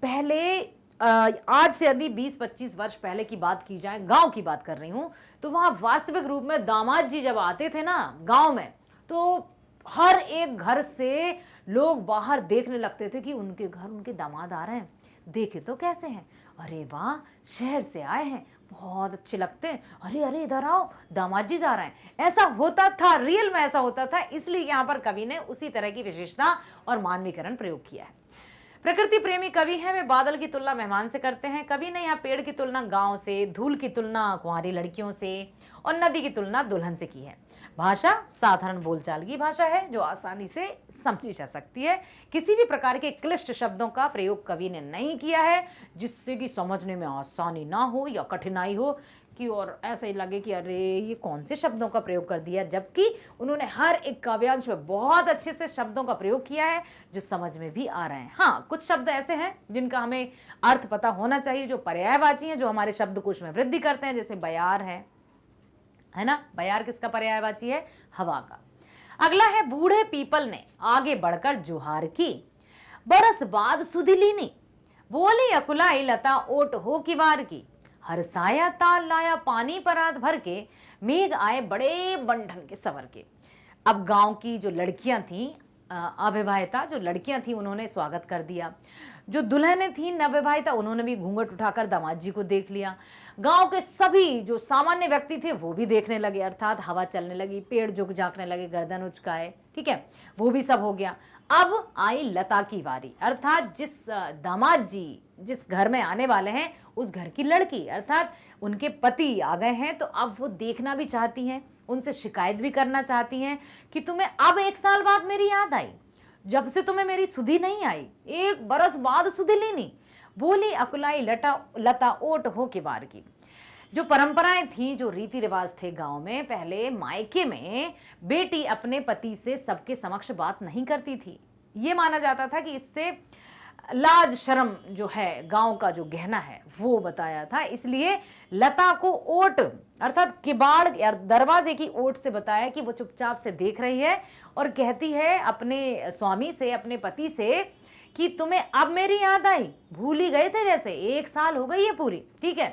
पहले आज से यदि 20-25 वर्ष पहले की बात की जाए, गांव की बात कर रही हूं, तो वहां वास्तविक रूप में दामाद जी जब आते थे ना गांव में, तो हर एक घर से लोग बाहर देखने लगते थे कि उनके घर उनके दामाद आ रहे हैं, देखे तो कैसे हैं, अरे वाह शहर से आए हैं, बहुत अच्छे लगते हैं, अरे अरे इधर आओ दामाद जी जा रहे हैं। ऐसा होता था, रियल में ऐसा होता था, इसलिए यहाँ पर कवि ने उसी तरह की विशेषता और मानवीकरण प्रयोग किया है। प्रकृति प्रेमी कवि हैं, वे बादल की तुलना मेहमान से करते हैं। कवि ने यहाँ पेड़ की तुलना गांव से, धूल की तुलना कुंवारी लड़कियों से और नदी की तुलना दुल्हन से की है। भाषा साधारण बोलचाल की भाषा है जो आसानी से समझी जा सकती है। किसी भी प्रकार के क्लिष्ट शब्दों का प्रयोग कवि ने नहीं किया है जिससे कि समझने में आसानी ना हो या कठिनाई हो कि और ऐसा ही लगे कि अरे ये कौन से शब्दों का प्रयोग कर दिया, जबकि उन्होंने हर एक काव्यांश में बहुत अच्छे से शब्दों का प्रयोग किया है जो समझ में भी आ रहे हैं। हाँ, कुछ शब्द ऐसे हैं जिनका हमें अर्थ पता होना चाहिए, जो पर्यायवाची हैं, जो हमारे शब्दकोश में वृद्धि करते हैं, जैसे बयार है ना। बयार किसका पर्यायवाची है? हवा का। अगला है, बूढ़े पीपल ने आगे बढ़कर जुहार की, बरस बाद सुधिलीनी, बोली अकुलाई लता ओट हो किवार की, हरसाया ताल लाया पानी परात भर के, मेघ आए बड़े बंधन के सवर के। अब गांव की जो लड़कियां थीं, अविवाहिता जो लड़कियां थीं, उन्होंने स्वागत कर दिया। जो दुल्हनें थीं नवविवाहिता, उन्होंने भी घूंघट उठाकर दामाद जी को देख लिया। गांव के सभी जो सामान्य व्यक्ति थे वो भी देखने लगे, अर्थात हवा चलने लगी, पेड़ झुक झांकने लगे, गर्दन उचकाए, ठीक है, वो भी सब हो गया। अब आई लता की बारी, अर्थात जिस दामाद जी जिस घर में आने वाले हैं उस घर की लड़की, अर्थात उनके पति आ गए हैं। तो अब वो देखना भी चाहती हैं, उनसे शिकायत भी करना चाहती हैं कि तुम्हें अब 1 साल बाद मेरी याद आई, जब से तुम्हें मेरी सुधि नहीं आई, 1 बरस बाद सुधि लेनी। बोली अकुलाई लता ओट हो के बार की। जो परंपराएं थी, जो रीति रिवाज थे गांव में, पहले मायके में बेटी अपने पति से सबके समक्ष बात नहीं करती थी। ये माना जाता था कि इससे लाज शर्म जो है, गांव का जो गहना है वो बताया था। इसलिए लता को ओट अर्थात किबाड़ या दरवाजे की ओट से बताया कि वो चुपचाप से देख रही है और कहती है अपने स्वामी से, अपने पति से कि तुम्हें अब मेरी याद आई, भूल ही गए थे जैसे, 1 साल हो गई है पूरी, ठीक है।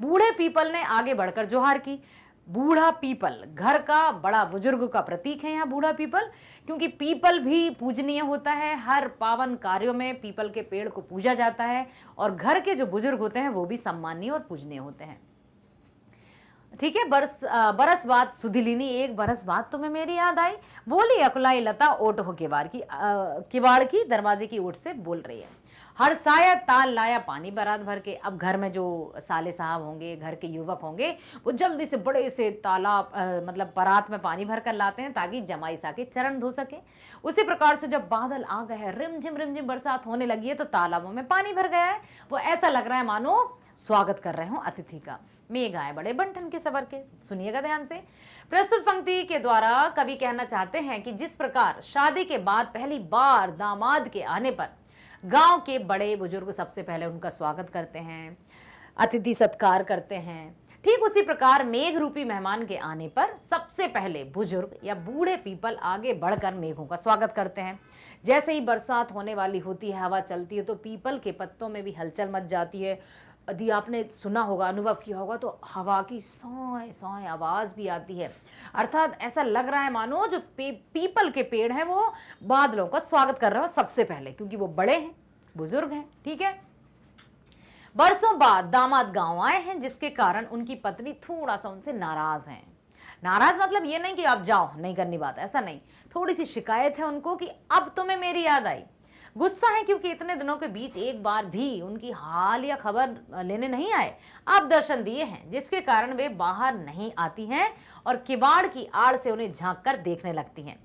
बूढ़े पीपल ने आगे बढ़कर जोहार की। बूढ़ा पीपल घर का बड़ा बुजुर्ग का प्रतीक है यहाँ बूढ़ा पीपल, क्योंकि पीपल भी पूजनीय होता है। हर पावन कार्यों में पीपल के पेड़ को पूजा जाता है और घर के जो बुजुर्ग होते हैं वो भी सम्मानीय और पूजनीय होते हैं, ठीक है। बरस बाद सुधिलिनी, 1 बरस बाद तुम्हें मेरी याद आई। बोली अकुलाई लता ओट हो किवाड़ की दरवाजे की ओट से बोल रही है। हरसाया ताल लाया पानी बरात भर के। अब घर में जो साले साहब होंगे, घर के युवक होंगे, वो जल्दी से बड़े से तालाब मतलब परात में पानी भर कर लाते हैं ताकि जमाई सा के चरण धो सके। उसी प्रकार से जब बादल आ गए हैं, रिमझिम बरसात होने लगी है, तो तालाबों में पानी भर गया है। वो ऐसा लग रहा है मानो स्वागत कर रहे हो अतिथि का। मेघ आए बड़े बंठन के सवर के। सुनिएगा ध्यान से। प्रस्तुत पंक्ति के द्वारा कवि कहना चाहते हैं कि जिस प्रकार शादी के बाद पहली बार दामाद के आने पर गांव के बड़े बुजुर्ग सबसे पहले उनका स्वागत करते हैं, अतिथि सत्कार करते हैं, ठीक उसी प्रकार मेघ रूपी मेहमान के आने पर सबसे पहले बुजुर्ग या बूढ़े पीपल आगे बढ़कर मेघों का स्वागत करते हैं। जैसे ही बरसात होने वाली होती है, हवा चलती है, तो पीपल के पत्तों में भी हलचल मच जाती है। यदि आपने सुना होगा, अनुभव किया होगा, तो हवा की सौं सौं आवाज भी आती है। अर्थात ऐसा लग रहा है मानो जो पीपल के पेड़ हैं वो बादलों का स्वागत कर रहे हो सबसे पहले, क्योंकि वो बड़े हैं, बुजुर्ग हैं, ठीक है। बरसों बाद दामाद गांव आए हैं, जिसके कारण उनकी पत्नी थोड़ा सा उनसे नाराज है। नाराज मतलब ये नहीं कि आप जाओ, नहीं करनी बात, ऐसा नहीं, थोड़ी सी शिकायत है उनको कि अब तुम्हें मेरी याद आई। गुस्सा है क्योंकि इतने दिनों के बीच एक बार भी उनकी हाल या खबर लेने नहीं आए। अब दर्शन दिए हैं, जिसके कारण वे बाहर नहीं आती हैं और किवाड़ की आड़ से उन्हें झांक कर देखने लगती हैं।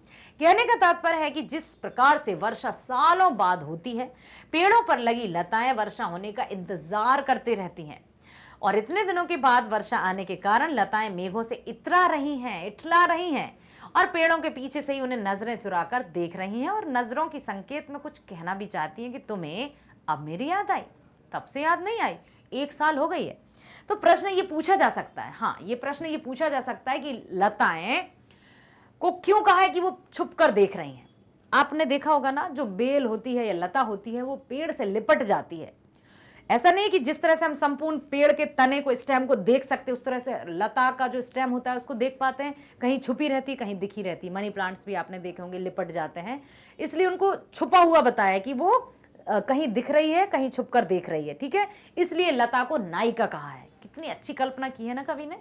कहने का तात्पर्य है कि जिस प्रकार से वर्षा सालों बाद होती है, पेड़ों पर लगी लताएं वर्षा होने का इंतजार करती रहती हैं, और इतने दिनों के बाद वर्षा आने के कारण लताएं मेघों से इतरा रही हैं, इठला रही हैं, और पेड़ों के पीछे से ही उन्हें नजरें चुराकर देख रही हैं, और नजरों की संकेत में कुछ कहना भी चाहती हैं कि तुम्हें अब मेरी याद आई, तब से याद नहीं आई, 1 साल हो गई है। तो प्रश्न ये पूछा जा सकता है, हाँ, ये प्रश्न ये पूछा जा सकता है कि लताएं को क्यों कहा है कि वो छुप कर देख रही हैं। आपने देखा होगा ना, जो बेल होती है या लता होती है वो पेड़ से लिपट जाती है। ऐसा नहीं कि जिस तरह से हम संपूर्ण पेड़ के तने को, स्टेम को देख सकते हैं, उस तरह से लता का जो स्टेम होता है उसको देख पाते हैं। कहीं छुपी रहती, कहीं दिखी रहती। मनी प्लांट्स भी आपने देखे होंगे, लिपट जाते हैं, इसलिए उनको छुपा हुआ बताया कि वो कहीं दिख रही है, कहीं छुप कर देख रही है, ठीक है। इसलिए लता को नायिका कहा है। कितनी अच्छी कल्पना की है ना कवि ने।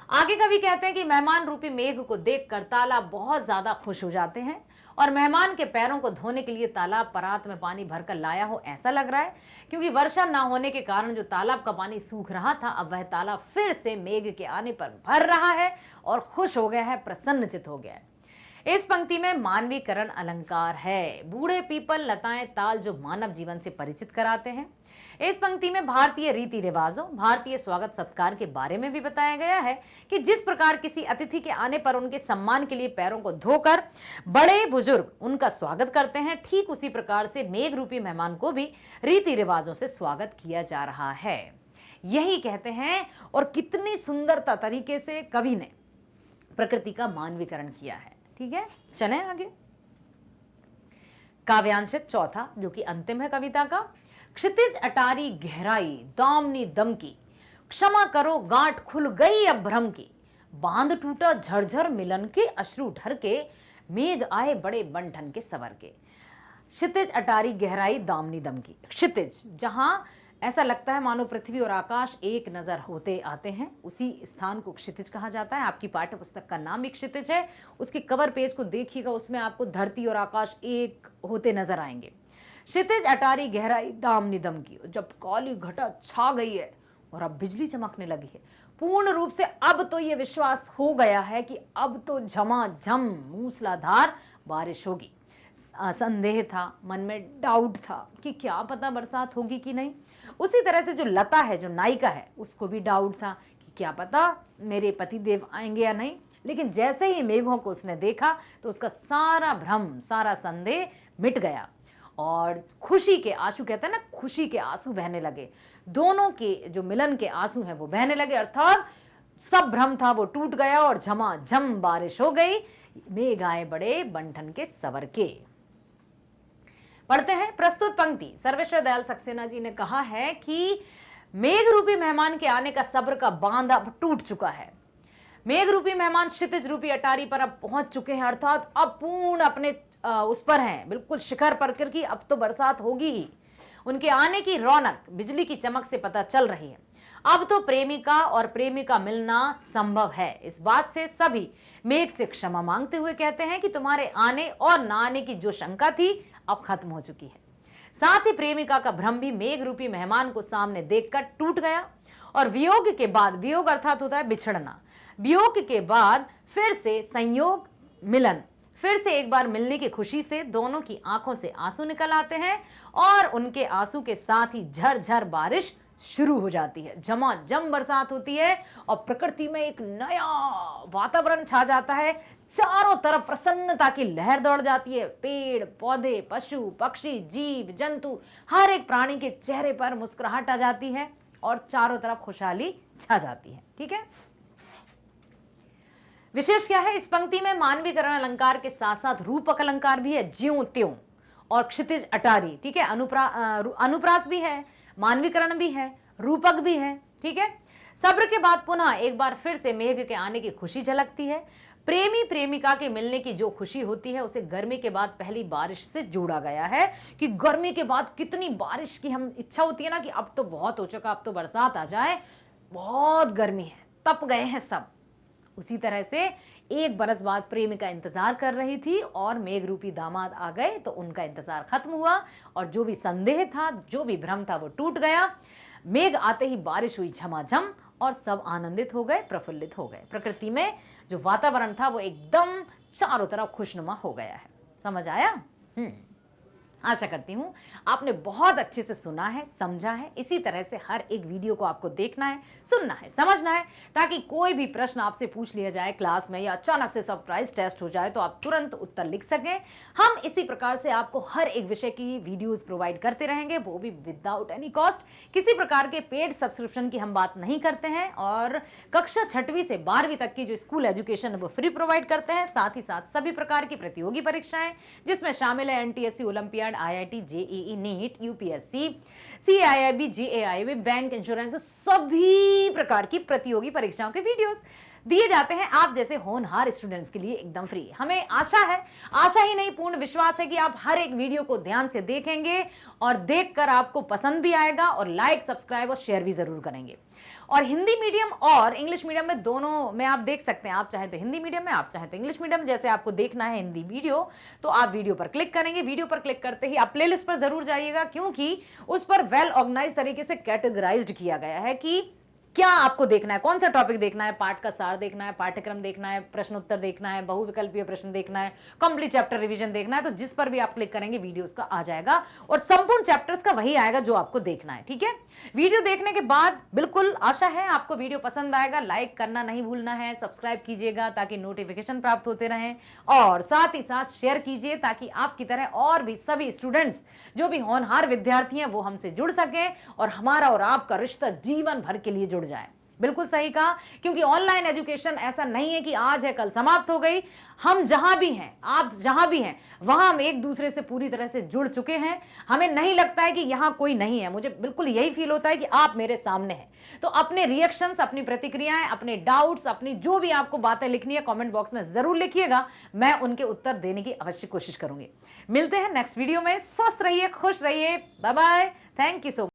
आगे कवि कहते हैं कि मेहमान रूपी मेघ को देखकर तालाब बहुत ज्यादा खुश हो जाते हैं, और मेहमान के पैरों को धोने के लिए तालाब परात में पानी भरकर लाया हो ऐसा लग रहा है, क्योंकि वर्षा ना होने के कारण जो तालाब का पानी सूख रहा था, अब वह तालाब फिर से मेघ के आने पर भर रहा है और खुश हो गया है, प्रसन्नचित हो गया है। इस पंक्ति में मानवीकरण अलंकार है। बूढ़े पीपल, लताएं, ताल जो मानव जीवन से परिचित कराते हैं। इस पंक्ति में भारतीय रीति रिवाजों, भारतीय स्वागत सत्कार के बारे में भी बताया गया है कि जिस प्रकार किसी अतिथि के आने पर उनके सम्मान के लिए पैरों को धोकर बड़े बुजुर्ग उनका स्वागत करते हैं, ठीक उसी प्रकार से मेघ रूपी मेहमान को भी रीति रिवाजों से स्वागत किया जा रहा है। यही कहते हैं, और कितनी सुंदरता तरीके से कवि ने प्रकृति का मानवीकरण किया है। ठीक है, चलें आगे। काव्यांश चौथा, जो कि अंतिम है कविता का। क्षितिज अटारी गहराई दामनी दम की, क्षमा करो गांठ खुल गई अब भ्रम की, बांध टूटा झरझर मिलन के अश्रु ढर के, मेघ आए बड़े बंठन के सवर के। क्षितिज अटारी गहराई दामनी दम की, क्षितिज जहां ऐसा लगता है मानो पृथ्वी और आकाश एक नजर होते आते हैं, उसी स्थान को क्षितिज कहा जाता है। आपकी पाठ्य पुस्तक का नाम भी क्षितिज है। उसके कवर पेज को देखिएगा, उसमें आपको धरती और आकाश एक होते नजर आएंगे। क्षितिज अटारी गहराई दामनी दम की, जब काली घटा छा गई है और अब बिजली चमकने लगी है, पूर्ण रूप से अब तो यह विश्वास हो गया है कि अब तो झमाझम मूसलाधार बारिश होगी। संदेह था, मन में डाउट था कि क्या पता बरसात होगी कि नहीं। उसी तरह से जो लता है, जो नायिका है, उसको भी डाउट था कि क्या पता मेरे पति देव आएंगे या नहीं। लेकिन जैसे ही मेघों को उसने देखा तो उसका सारा भ्रम, सारा संदेह मिट गया और खुशी के आंसू, कहते हैं ना, खुशी के आंसू बहने लगे। दोनों के जो मिलन के आंसू हैं वो बहने लगे, अर्थात सब भ्रम था वो टूट गया और झमाझम बारिश हो गई। मेघ आए बड़े बंठन के सवर के। पढ़ते हैं प्रस्तुत पंक्ति। सर्वेश्वर दयाल सक्सेना जी ने कहा है कि मेघ रूपी मेहमान के आने का सब्र का बांध अब टूट चुका है। मेघ रूपी मेहमान क्षितिज रूपी अटारी पर अब पहुंच चुके हैं, अर्थात अब पूर्ण अपने उस पर हैं, बिल्कुल शिखर पर की अब तो बरसात होगी ही। उनके आने की रौनक बिजली की चमक से पता चल रही है। अब तो प्रेमिका और प्रेमिका मिलना संभव है। इस बात से सभी मेघ से क्षमा मांगते हुए कहते हैं कि तुम्हारे आने और ना आने की जो शंका थी अब खत्म हो चुकी है। साथ ही प्रेमिका का भ्रम भी मेघ रूपी मेहमान को सामने देखकर टूट गया और वियोग के बाद, वियोग अर्थात होता है बिछड़ना, वियोग के बाद फिर से संयोग, मिलन, फिर से एक बार मिलने की खुशी से दोनों की आंखों से आंसू निकल आते हैं और उनके आंसू के साथ ही झरझर बारिश शुरू हो जाती है। झमाझम बरसात होती है और प्रकृति में एक नया वातावरण छा जाता है। चारों तरफ प्रसन्नता की लहर दौड़ जाती है। पेड़ पौधे, पशु पक्षी, जीव जंतु, हर एक प्राणी के चेहरे पर मुस्कुराहट आ जाती है और चारों तरफ खुशहाली छा जाती है। ठीक है, विशेष क्या है, इस पंक्ति में मानवीकरण अलंकार के साथ साथ रूपक अलंकार भी है, ज्यों त्यों और क्षितिज अटारी। ठीक है, अनुप्रास भी है, मानवीकरण भी है, रूपक भी है। ठीक है, सब्र के बाद पुनः एक बार फिर से मेघ के आने की खुशी झलकती है। प्रेमी प्रेमिका के मिलने की जो खुशी होती है उसे गर्मी के बाद पहली बारिश से जोड़ा गया है कि गर्मी के बाद कितनी बारिश की हम इच्छा होती है ना कि अब तो बहुत हो चुका, अब तो बरसात आ जाए, बहुत गर्मी है, तप गए हैं सब। उसी तरह से एक बरस बाद प्रेमिका इंतजार कर रही थी और मेघ रूपी दामाद आ गए तो उनका इंतजार खत्म हुआ और जो भी संदेह था, जो भी भ्रम था वो टूट गया। मेघ आते ही बारिश हुई झमाझम और सब आनंदित हो गए, प्रफुल्लित हो गए। प्रकृति में जो वातावरण था वो एकदम चारों तरफ खुशनुमा हो गया है। समझ आया? आशा करती हूं आपने बहुत अच्छे से सुना है, समझा है। इसी तरह से हर एक वीडियो को आपको देखना है, सुनना है, समझना है, ताकि कोई भी प्रश्न आपसे पूछ लिया जाए क्लास में या अचानक से सरप्राइज टेस्ट हो जाए तो आप तुरंत उत्तर लिख सकें। हम इसी प्रकार से आपको हर एक विषय की वीडियोस प्रोवाइड करते रहेंगे, वो भी विदाउट एनी कॉस्ट। किसी प्रकार के पेड सब्सक्रिप्शन की हम बात नहीं करते हैं और कक्षा 6वीं से 12वीं तक की जो स्कूल एजुकेशन है वो फ्री प्रोवाइड करते हैं। साथ ही साथ सभी प्रकार की प्रतियोगी परीक्षाएं जिसमें शामिल है NTSC, olympiad, IIT, JEE, NEET, UPSC, CIIB, JAIB, bank, insurance, सभी प्रकार की प्रतियोगी परीक्षाओं के वीडियोस दिए जाते हैं आप जैसे होनहार स्टूडेंट्स के लिए एकदम फ्री। हमें आशा है, आशा ही नहीं पूर्ण विश्वास है कि आप हर एक वीडियो को ध्यान से देखेंगे और देखकर आपको पसंद भी आएगा और लाइक, सब्सक्राइब और शेयर भी जरूर करेंगे। और हिंदी मीडियम और इंग्लिश मीडियम में दोनों में आप देख सकते हैं। आप चाहे तो हिंदी मीडियम में, आप चाहे तो इंग्लिश मीडियम। जैसे आपको देखना है हिंदी वीडियो तो आप वीडियो पर क्लिक करेंगे। वीडियो पर क्लिक करते ही आप प्लेलिस्ट पर जरूर जाइएगा क्योंकि उस पर वेल ऑर्गेनाइज तरीके से कैटेगराइज्ड किया गया है कि क्या आपको देखना है, कौन सा टॉपिक देखना है, पाठ का सार देखना है, पाठ्यक्रम देखना है, प्रश्न उत्तर देखना है, बहुविकल्पीय प्रश्न देखना है, कंप्लीट चैप्टर रिवीजन देखना है। तो जिस पर भी आप क्लिक करेंगे वीडियोस का आ जाएगा और संपूर्ण चैप्टर्स का वही आएगा जो आपको देखना है। ठीक है, वीडियो देखने के बाद बिल्कुल आशा है आपको वीडियो पसंद आएगा। लाइक करना नहीं भूलना है, सब्सक्राइब कीजिएगा ताकि नोटिफिकेशन प्राप्त होते रहें और साथ ही साथ शेयर कीजिए ताकि आपकी तरह और भी सभी स्टूडेंट्स जो भी होनहार विद्यार्थी हैं वो हमसे जुड़ सकें और हमारा और आपका रिश्ता जीवन भर के लिए जुड़ जाए। बिल्कुल सही कहा, क्योंकि ऑनलाइन एजुकेशन ऐसा नहीं है कि आज है कल समाप्त हो गई। हम जहां भी हैं, आप जहां भी हैं, वहां हम एक दूसरे से पूरी तरह से जुड़ चुके हैं। हमें नहीं लगता है कि यहां कोई नहीं है, मुझे बिल्कुल यही फील होता है कि आप मेरे सामने हैं। तो अपने रिएक्शंस, अपनी प्रतिक्रियाएं, अपने डाउट्स, अपनी जो भी आपको बातें लिखनी है कमेंट बॉक्स में जरूर लिखिएगा, मैं उनके उत्तर देने की अवश्य कोशिश करूंगी। मिलते हैं नेक्स्ट वीडियो में। स्वस्थ रहिए, खुश रहिए, bye bye, thank you so much.